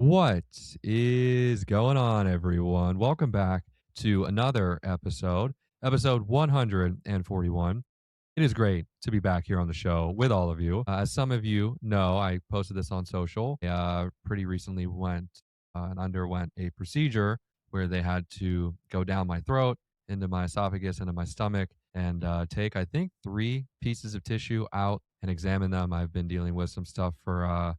What is going on, everyone? Welcome back to another episode 141. It is great to be back here on the show with all of you. As some of you know, I posted this on social. Pretty recently went and underwent a procedure where they had to go down my throat, into my esophagus, into my stomach, and take, I think, 3 pieces of tissue out and examine them. I've been dealing with some stuff for I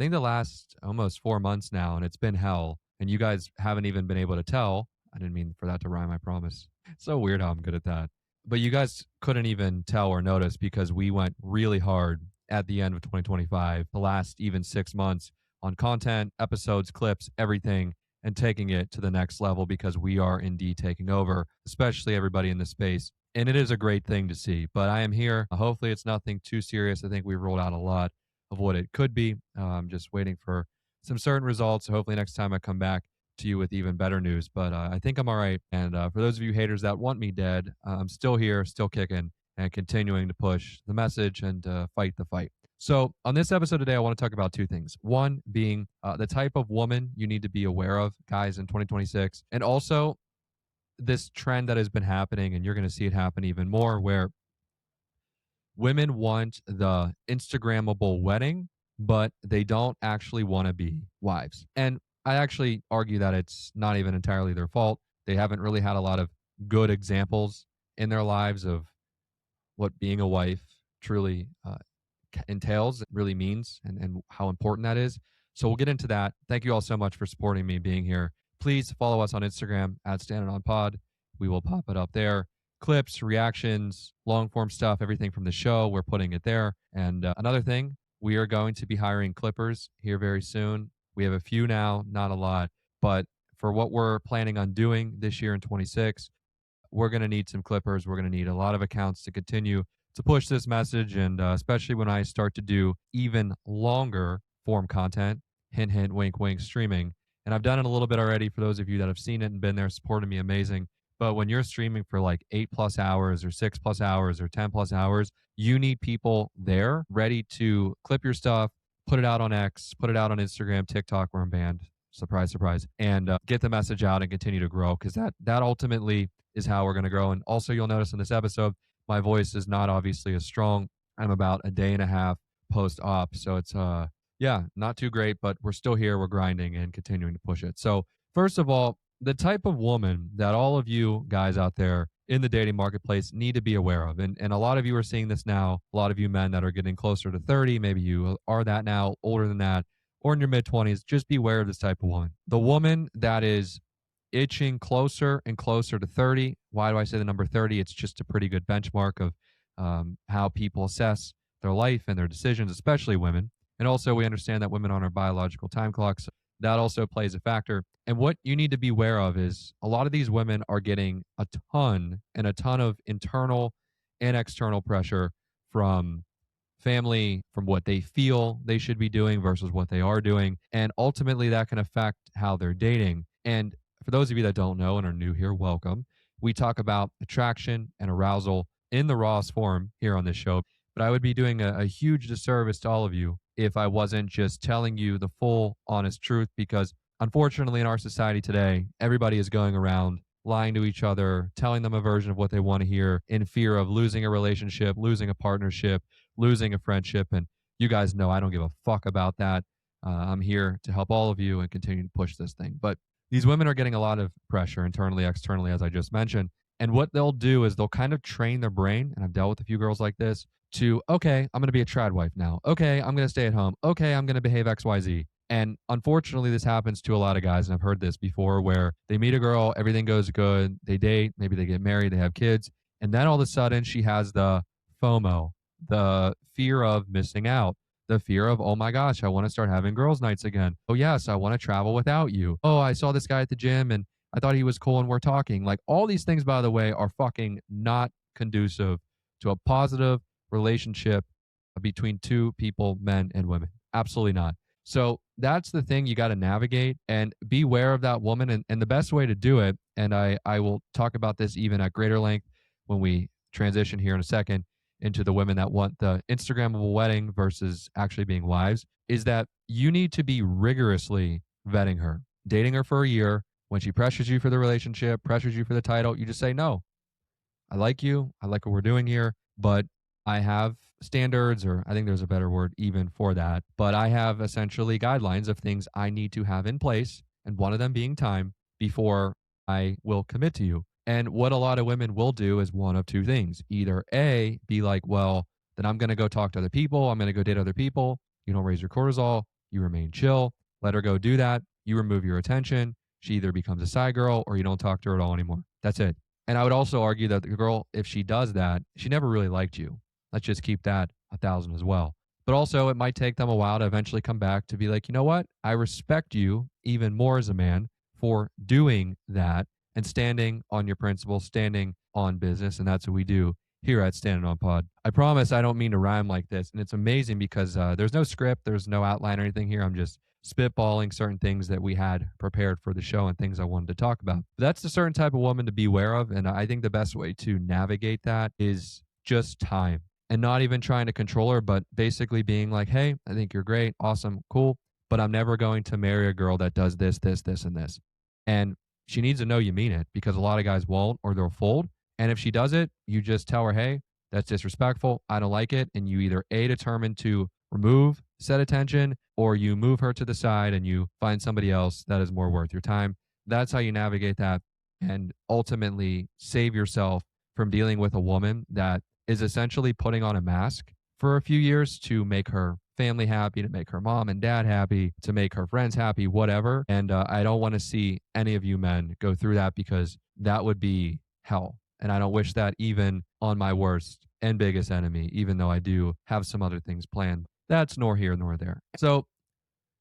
think the last almost 4 months now, and it's been hell. And you guys haven't even been able to tell. I didn't mean for that to rhyme, I promise. It's so weird how I'm good at that. But you guys couldn't even tell or notice because we went really hard at the end of 2025, the last even 6 months on content, episodes, clips, everything, and taking it to the next level because we are indeed taking over, especially everybody in this space. And it is a great thing to see. But I am here. Hopefully, it's nothing too serious. I think we've rolled out a lot of what it could be. I'm just waiting for some certain results. So hopefully next time I come back to you with even better news. But I think I'm all right. And for those of you haters that want me dead, I'm still here, still kicking, and continuing to push the message and fight the fight. So on this episode today, I want to talk about 2 things. One being the type of woman you need to be aware of, guys, in 2026, and also this trend that has been happening, and you're going to see it happen even more, where women want the Instagrammable wedding, but they don't actually want to be wives. And I actually argue that it's not even entirely their fault. They haven't really had a lot of good examples in their lives of what being a wife truly entails, really means, and how important that is. So we'll get into that. Thank you all so much for supporting me being here. Please follow us on Instagram at Standing on Pod. We will pop it up there. Clips, reactions, long form stuff, everything from the show, we're putting it there. And another thing, we are going to be hiring clippers here very soon. We have a few now, not a lot, but for what we're planning on doing this year in 26, we're going to need some clippers. We're going to need a lot of accounts to continue to push this message. And especially when I start to do even longer form content, hint, hint, wink, wink, streaming. And I've done it a little bit already for those of you that have seen it and been there, supported me, amazing. But when you're streaming for like 8+ hours or 6+ hours or 10+ hours, you need people there ready to clip your stuff, put it out on X, put it out on Instagram, TikTok, where I'm banned. Surprise, surprise. And get the message out and continue to grow because that ultimately is how we're going to grow. And also, you'll notice in this episode, my voice is not obviously as strong. I'm about a day and a half post op. So it's, yeah, not too great, but we're still here. We're grinding and continuing to push it. So, first of all, the type of woman that all of you guys out there in the dating marketplace need to be aware of. And a lot of you are seeing this now. A lot of you men that are getting closer to 30, maybe you are that now, older than that, or in your mid 20s, just be aware of this type of woman. The woman that is itching closer and closer to 30. Why do I say the number 30? It's just a pretty good benchmark of how people assess their life and their decisions, especially women. And also, we understand that women are on our biological time clocks. So that also plays a factor. And what you need to be aware of is a lot of these women are getting a ton of internal and external pressure from family, from what they feel they should be doing versus what they are doing. And ultimately, that can affect how they're dating. And for those of you that don't know and are new here, welcome. We talk about attraction and arousal in the rawest form here on this show. But I would be doing a huge disservice to all of you if I wasn't just telling you the full, honest truth, because unfortunately, in our society today, everybody is going around lying to each other, telling them a version of what they want to hear in fear of losing a relationship, losing a partnership, losing a friendship. And you guys know I don't give a fuck about that. I'm here to help all of you and continue to push this thing. But these women are getting a lot of pressure internally, externally, as I just mentioned. And what they'll do is they'll kind of train their brain. And I've dealt with a few girls like this to, okay, I'm going to be a trad wife now. Okay, I'm going to stay at home. Okay, I'm going to behave XYZ. And unfortunately, this happens to a lot of guys. And I've heard this before where they meet a girl, everything goes good, they date, maybe they get married, they have kids. And then all of a sudden, she has the FOMO, the fear of missing out, the fear of, oh my gosh, I want to start having girls' nights again. Oh, yes, I want to travel without you. Oh, I saw this guy at the gym and I thought he was cool and we're talking. Like all these things, by the way, are fucking not conducive to a positive relationship between two people, men and women. Absolutely not. So that's the thing you got to navigate and beware of that woman. And the best way to do it, and I will talk about this even at greater length when we transition here in a second into the women that want the Instagrammable wedding versus actually being wives, is that you need to be rigorously vetting her, dating her for a year. When she pressures you for the relationship, pressures you for the title, you just say, no, I like you. I like what we're doing here, but I have standards, or I think there's a better word even for that. But I have essentially guidelines of things I need to have in place, and one of them being time before I will commit to you. And what a lot of women will do is one of two things: either A, be like, well, then I'm going to go talk to other people, I'm going to go date other people. You don't raise your cortisol, you remain chill, let her go do that, you remove your attention. She either becomes a side girl or you don't talk to her at all anymore. That's it. And I would also argue that the girl, if she does that, she never really liked you. Let's just keep that 1,000 as well. But also, it might take them a while to eventually come back to be like, you know what? I respect you even more as a man for doing that and standing on your principles, standing on business. And that's what we do here at Standing on Pod. I promise I don't mean to rhyme like this. And it's amazing because there's no script, there's no outline or anything here. I'm just spitballing certain things that we had prepared for the show and things I wanted to talk about. But that's the certain type of woman to be aware of. And I think the best way to navigate that is just time, and not even trying to control her, but basically being like, hey, I think you're great, awesome, cool, but I'm never going to marry a girl that does this, this, this, and this. And she needs to know you mean it, because a lot of guys won't, or they'll fold. And if she does it, you just tell her, hey, that's disrespectful, I don't like it. And you either A, determine to remove said attention, or you move her to the side and you find somebody else that is more worth your time. That's how you navigate that and ultimately save yourself from dealing with a woman that is essentially putting on a mask for a few years to make her family happy, to make her mom and dad happy, to make her friends happy, whatever. And I don't want to see any of you men go through that, because that would be hell. And I don't wish that even on my worst and biggest enemy, even though I do have some other things planned. That's nor here nor there. So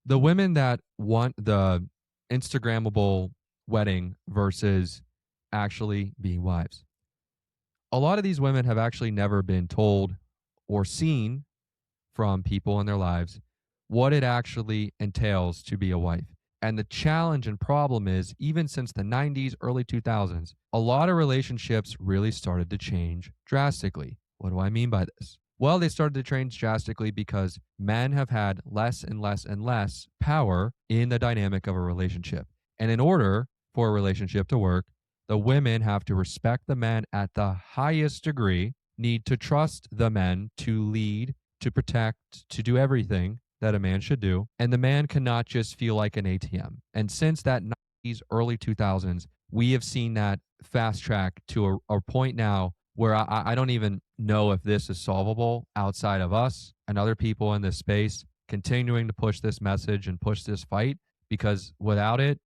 the women that want the Instagrammable wedding versus actually being wives. A lot of these women have actually never been told or seen from people in their lives what it actually entails to be a wife. And the challenge and problem is, even since the 90s, early 2000s, a lot of relationships really started to change drastically. What do I mean by this? Well, they started to change drastically because men have had less and less and less power in the dynamic of a relationship. And in order for a relationship to work, the women have to respect the men at the highest degree, need to trust the men to lead, to protect, to do everything that a man should do. And the man cannot just feel like an ATM. And since that 90s, early 2000s, we have seen that fast track to a point now where I don't even know if this is solvable outside of us and other people in this space continuing to push this message and push this fight, because without it,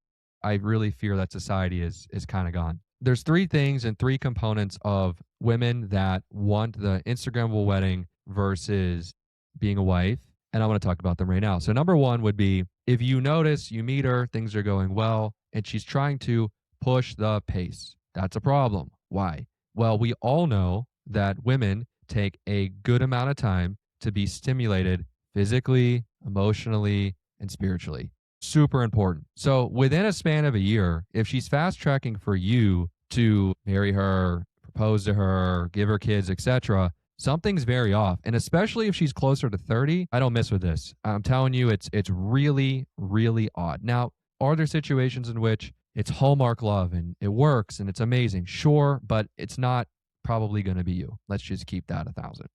I really fear that society is kind of gone. There's three things and three components of women that want the Instagrammable wedding versus being a wife, and I want to talk about them right now. So number one would be, if you notice you meet her, things are going well, and she's trying to push the pace. That's a problem. Why? Well, we all know that women take a good amount of time to be stimulated physically, emotionally, and spiritually. Super important. So within a span of a year, if she's fast tracking for you to marry her, propose to her, give her kids, etc., something's very off. And especially if she's closer to 30, I don't mess with this. I'm telling you, it's really, really odd. Now, are there situations in which it's Hallmark love and it works and it's amazing? Sure, but it's not probably going to be you. Let's just keep that 1,000.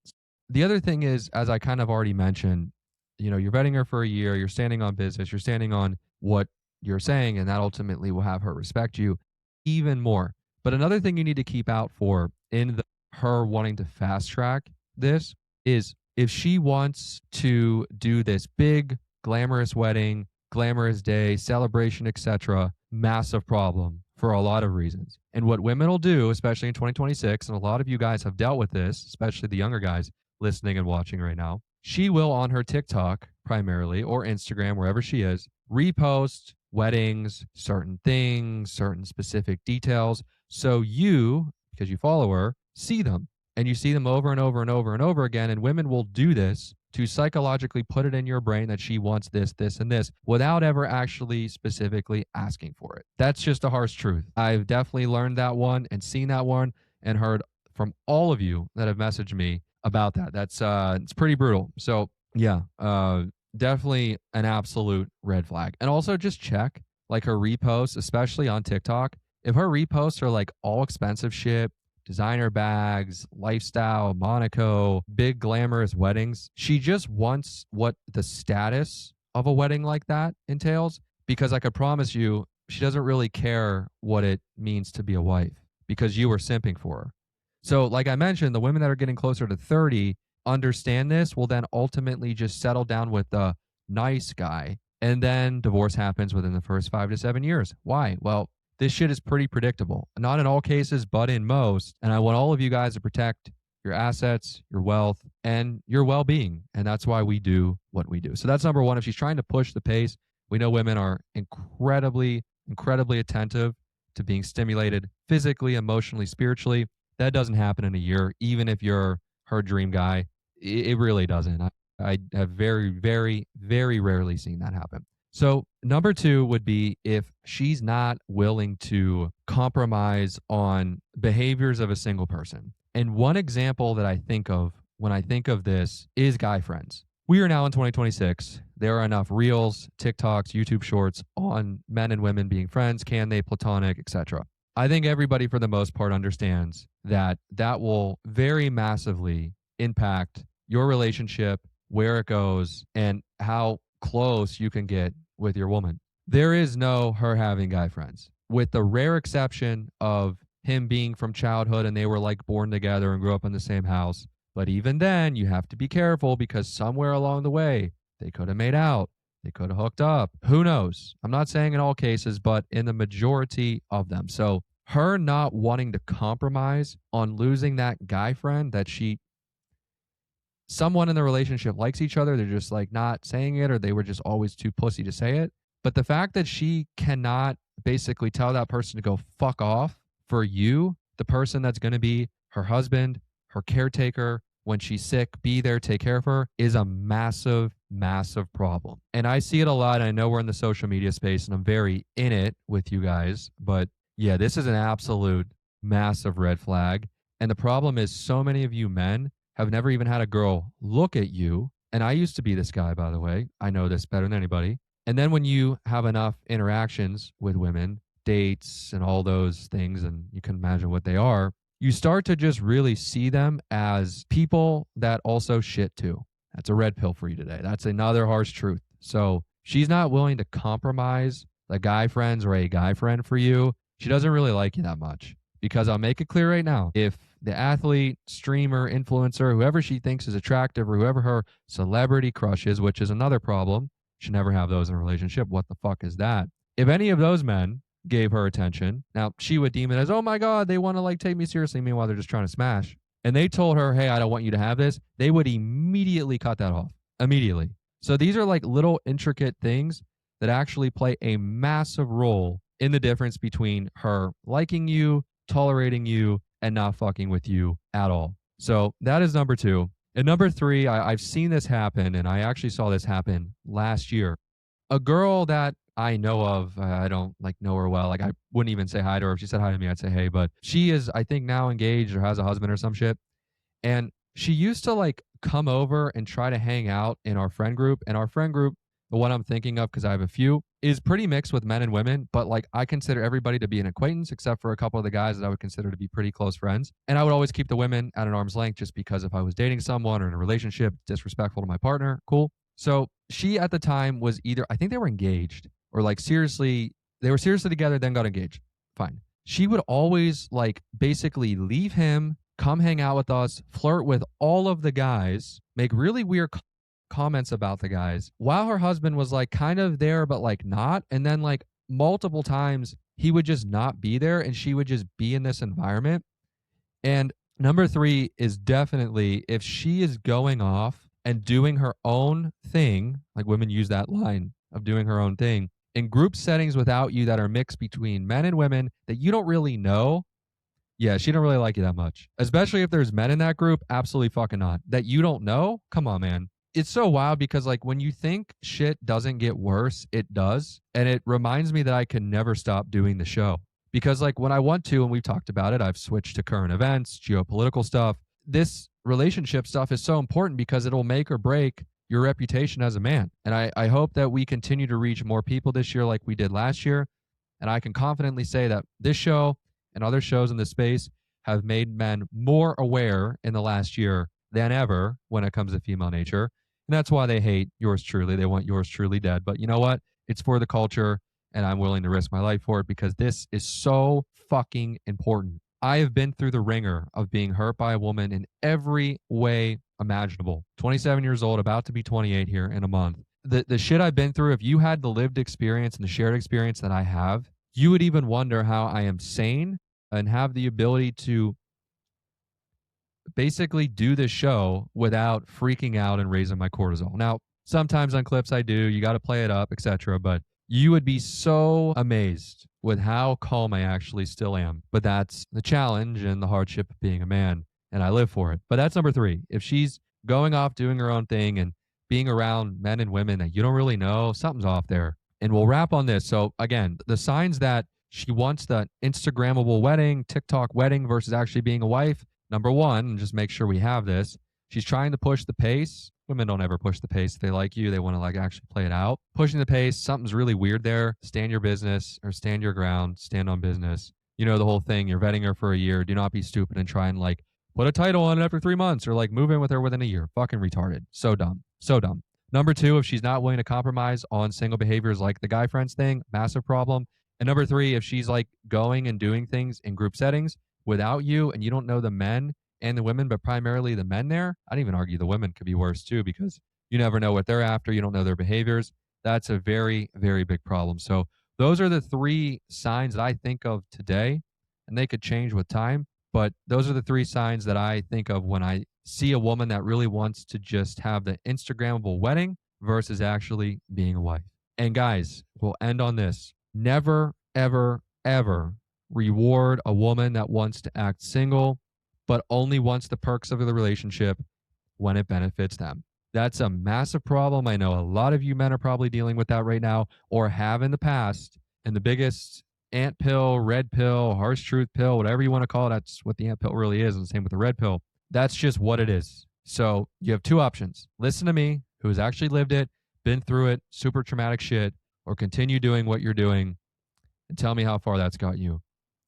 The other thing is, as I kind of already mentioned, you're vetting her for a year, you're standing on business, you're standing on what you're saying, and that ultimately will have her respect you even more. But another thing you need to keep out for in her wanting to fast track this is, if she wants to do this big, glamorous wedding, glamorous day, celebration, etc., massive problem for a lot of reasons. And what women will do, especially in 2026, and a lot of you guys have dealt with this, especially the younger guys listening and watching right now, she will, on her TikTok primarily, or Instagram, wherever she is, repost weddings, certain things, certain specific details. So you, because you follow her, see them, and you see them over and over and over and over again. And women will do this to psychologically put it in your brain that she wants this, this, and this without ever actually specifically asking for it. That's just a harsh truth. I've definitely learned that one and seen that one and heard from all of you that have messaged me about that. That's it's pretty brutal. So yeah, definitely an absolute red flag. And also just check like her reposts, especially on TikTok. If her reposts are like all expensive shit, designer bags, lifestyle, Monaco, big glamorous weddings, she just wants what the status of a wedding like that entails. Because I could promise you, she doesn't really care what it means to be a wife because you were simping for her. So, like I mentioned, the women that are getting closer to 30 understand this, will then ultimately just settle down with the nice guy. And then divorce happens within the first 5 to 7 years. Why? Well, this shit is pretty predictable. Not in all cases, but in most. And I want all of you guys to protect your assets, your wealth, and your well being. And that's why we do what we do. So that's number one. If she's trying to push the pace, we know women are incredibly attentive to being stimulated physically, emotionally, spiritually. That doesn't happen in a year, even if you're her dream guy. It really doesn't. I have very rarely seen that happen. So, number two would be if she's not willing to compromise on behaviors of a single person. And one example that I think of when I think of this is guy friends. We are now in 2026. There are enough reels, TikToks, YouTube shorts on men and women being friends, can they, platonic, etc. I think everybody for the most part understands that that will very massively impact your relationship, where it goes, and how close you can get with your woman. There is no her having guy friends, with the rare exception of him being from childhood and they were like born together and grew up in the same house. But even then, you have to be careful because somewhere along the way, they could have made out. They could have hooked up. Who knows? I'm not saying in all cases, but in the majority of them. So her not wanting to compromise on losing that guy friend that someone in the relationship likes each other, they're just like not saying it, or they were just always too pussy to say it. But the fact that she cannot basically tell that person to go fuck off for you, the person that's going to be her husband, her caretaker, when she's sick, be there, take care of her, is a massive problem. And I see it a lot. I know we're in the social media space and I'm very in it with you guys, but yeah, this is an absolute massive red flag. And the problem is so many of you men have never even had a girl look at you. And I used to be this guy, by the way. I know this better than anybody. And then when you have enough interactions with women, dates and all those things, and you can imagine what they are, you start to just really see them as people that also shit too. That's a red pill for you today. That's another harsh truth. So she's not willing to compromise the guy friends or a guy friend for you. She doesn't really like you that much. Because I'll make it clear right now, if the athlete, streamer, influencer, whoever she thinks is attractive or whoever her celebrity crush is, which is another problem, should never have those in a relationship. What the fuck is that? If any of those men gave her attention, now she would deem it as, oh my God, they want to like take me seriously. Meanwhile, they're just trying to smash. And they told her, hey, I don't want you to have this. They would immediately cut that off. Immediately. So these are like little intricate things that actually play a massive role in the difference between her liking you, tolerating you, and not fucking with you at all. So that is number two. And number three, I've seen this happen, and I actually saw this happen last year. A girl that I know of, I don't like know her well. Like I wouldn't even say hi to her. If she said hi to me, I'd say hey. But she is, I think, now engaged or has a husband or some shit. And she used to like come over and try to hang out in our friend group. And our friend group, the one I'm thinking of, because I have a few, is pretty mixed with men and women, but like I consider everybody to be an acquaintance except for a couple of the guys that I would consider to be pretty close friends. And I would always keep the women at an arm's length just because if I was dating someone or in a relationship, disrespectful to my partner, cool. So she at the time was either, I think they were engaged or like seriously, they were seriously together, then got engaged. Fine. She would always like basically leave him, come hang out with us, flirt with all of the guys, make really weird comments about the guys while her husband was like kind of there but like not, and then like multiple times he would just not be there and she would just be in this environment. And number three is definitely if she is going off and doing her own thing, like women use that line of doing her own thing in group settings without you that are mixed between men and women that you don't really know. Yeah, she don't really like you that much, especially if there's men in that group. Absolutely fucking not. That you don't know, come on, man. It's so wild because like when you think shit doesn't get worse, it does. And it reminds me that I can never stop doing the show because like when I want to, and we've talked about it, I've switched to current events, geopolitical stuff. This relationship stuff is so important because it'll make or break your reputation as a man. And I hope that we continue to reach more people this year like we did last year. And I can confidently say that this show and other shows in this space have made men more aware in the last year than ever when it comes to female nature. And that's why they hate yours truly. They want yours truly dead. But you know what? It's for the culture, and I'm willing to risk my life for it because this is so fucking important. I have been through the ringer of being hurt by a woman in every way imaginable. 27 years old, about to be 28 here in a month. The shit I've been through, if you had the lived experience and the shared experience that I have, you would even wonder how I am sane and have the ability to basically do this show without freaking out and raising my cortisol. Now, sometimes on clips I do, you got to play it up, etc. But you would be so amazed with how calm I actually still am. But that's the challenge and the hardship of being a man, and I live for it. But that's number 3. If she's going off doing her own thing and being around men and women that you don't really know, something's off there. And we'll wrap on this. So again, the signs that she wants the Instagrammable wedding, TikTok wedding versus actually being a wife. Number 1, and just make sure we have this, she's trying to push the pace. Women don't ever push the pace. If they like you, they want to like actually play it out. Pushing the pace, something's really weird there. Stand your business or stand your ground, stand on business. You know the whole thing. You're vetting her for a year. Do not be stupid and try and like put a title on it after 3 months or like move in with her within a year. Fucking retarded. So dumb. So dumb. Number 2, if she's not willing to compromise on single behaviors like the guy friends thing, massive problem. And number 3, if she's like going and doing things in group settings without you and you don't know the men and the women, but primarily the men there, I'd even argue the women could be worse too because you never know what they're after. You don't know their behaviors. That's a very, very big problem. So those are the 3 signs that I think of today, and they could change with time. But those are the 3 signs that I think of when I see a woman that really wants to just have the Instagrammable wedding versus actually being a wife. And guys, we'll end on this. Never, ever, ever reward a woman that wants to act single, but only wants the perks of the relationship when it benefits them. That's a massive problem. I know a lot of you men are probably dealing with that right now or have in the past. And the biggest ant pill, red pill, harsh truth pill, whatever you want to call it, that's what the ant pill really is. And the same with the red pill. That's just what it is. So you have 2 options. Listen to me, who has actually lived it, been through it, super traumatic shit, or continue doing what you're doing and tell me how far that's got you.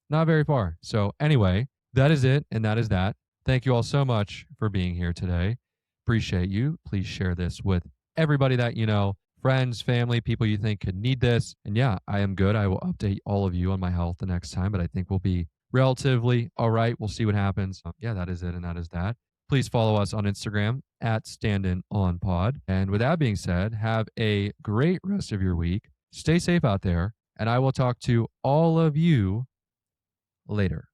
Not very far. So anyway, that is it, and that is that. Thank you all so much for being here today. Appreciate you. Please share this with everybody that you know, friends, family, people you think could need this. And yeah, I am good. I will update all of you on my health the next time, but I think we'll be relatively all right. We'll see what happens. Yeah, that is it, and that is that. Please follow us on Instagram at StandinOnPod. And with that being said, have a great rest of your week. Stay safe out there, and I will talk to all of you later.